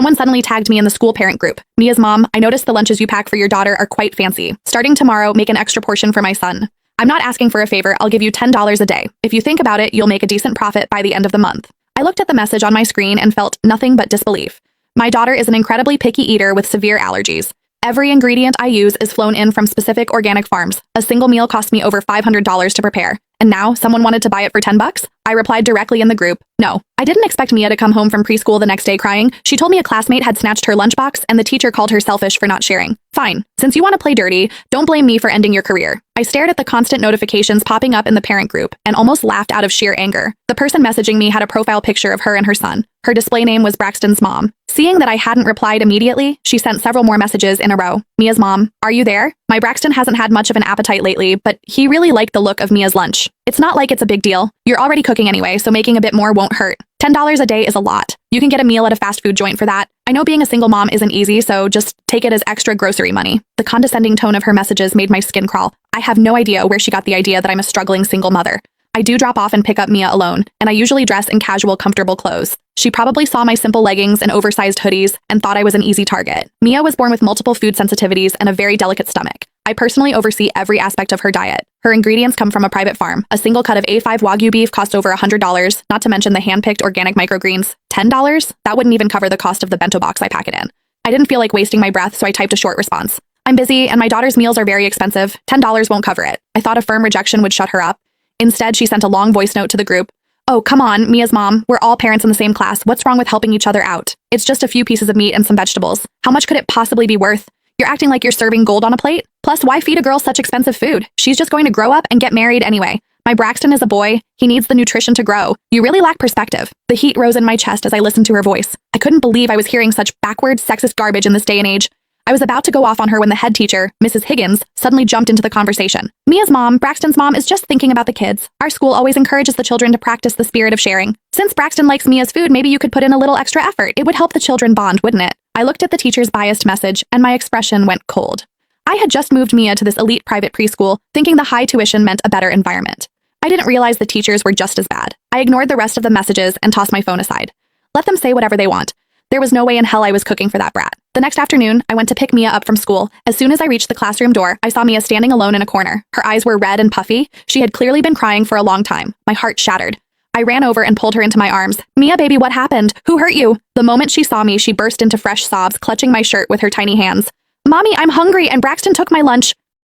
Someone suddenly tagged me in the school parent group. Mia's mom, I noticed the lunches you pack for your daughter are quite fancy. Starting tomorrow, make an extra portion for my son. I'm not asking for a favor, I'll give you $10 a day. If you think about it, you'll make a decent profit by the end of the month. I looked at the message on my screen and felt nothing but disbelief. My daughter is an incredibly picky eater with severe allergies. Every ingredient I use is flown in from specific organic farms. A single meal cost me over $500 to prepare. And now someone wanted to buy it for $10? I replied directly in the group, no. I didn't expect Mia to come home from preschool the next day crying. She told me a classmate had snatched her lunchbox and the teacher called her selfish for not sharing. Fine. Since you want to play dirty, don't blame me for ending your career. I stared at the constant notifications popping up in the parent group and almost laughed out of sheer anger. The person messaging me had a profile picture of her and her son. Her display name was Braxton's mom. Seeing that I hadn't replied immediately, she sent several more messages in a row. Mia's mom, are you there? My Braxton hasn't had much of an appetite lately, but he really liked the look of Mia's lunch. It's not like it's a big deal. You're already cooking anyway, so making a bit more won't hurt. $10 a day is a lot. You can get a meal at a fast food joint for that. I know being a single mom isn't easy, so just take it as extra grocery money. The condescending tone of her messages made my skin crawl. I have no idea where she got the idea that I'm a struggling single mother. I do drop off and pick up Mia alone, and I usually dress in casual, comfortable clothes. She probably saw my simple leggings and oversized hoodies and thought I was an easy target. Mia was born with multiple food sensitivities and a very delicate stomach. I personally oversee every aspect of her diet. Her ingredients come from a private farm. A single cut of A5 Wagyu beef costs over $100, not to mention the hand-picked organic microgreens. $10? That wouldn't even cover the cost of the bento box I pack it in. I didn't feel like wasting my breath, so I typed a short response. I'm busy, and my daughter's meals are very expensive. $10 won't cover it. I thought a firm rejection would shut her up. Instead, she sent a long voice note to the group. Oh, come on, Mia's mom. We're all parents in the same class. What's wrong with helping each other out? It's just a few pieces of meat and some vegetables. How much could it possibly be worth? You're acting like you're serving gold on a plate? Plus, why feed a girl such expensive food? She's just going to grow up and get married anyway. My Braxton is a boy. He needs the nutrition to grow. You really lack perspective. The heat rose in my chest as I listened to her voice. I couldn't believe I was hearing such backward, sexist garbage in this day and age. I was about to go off on her when the head teacher, Mrs. Higgins, suddenly jumped into the conversation. Mia's mom, Braxton's mom, is just thinking about the kids. Our school always encourages the children to practice the spirit of sharing. Since Braxton likes Mia's food, maybe you could put in a little extra effort. It would help the children bond, wouldn't it? I looked at the teacher's biased message, and my expression went cold. I had just moved Mia to this elite private preschool, thinking the high tuition meant a better environment. I didn't realize the teachers were just as bad. I ignored the rest of the messages and tossed my phone aside. Let them say whatever they want. There was no way in hell I was cooking for that brat. The next afternoon, I went to pick Mia up from school. As soon as I reached the classroom door, I saw Mia standing alone in a corner. Her eyes were red and puffy. She had clearly been crying for a long time. My heart shattered. I ran over and pulled her into my arms. Mia, baby, what happened? Who hurt you? The moment she saw me, she burst into fresh sobs, clutching my shirt with her tiny hands. Mommy, I'm hungry and Braxton took my lunch.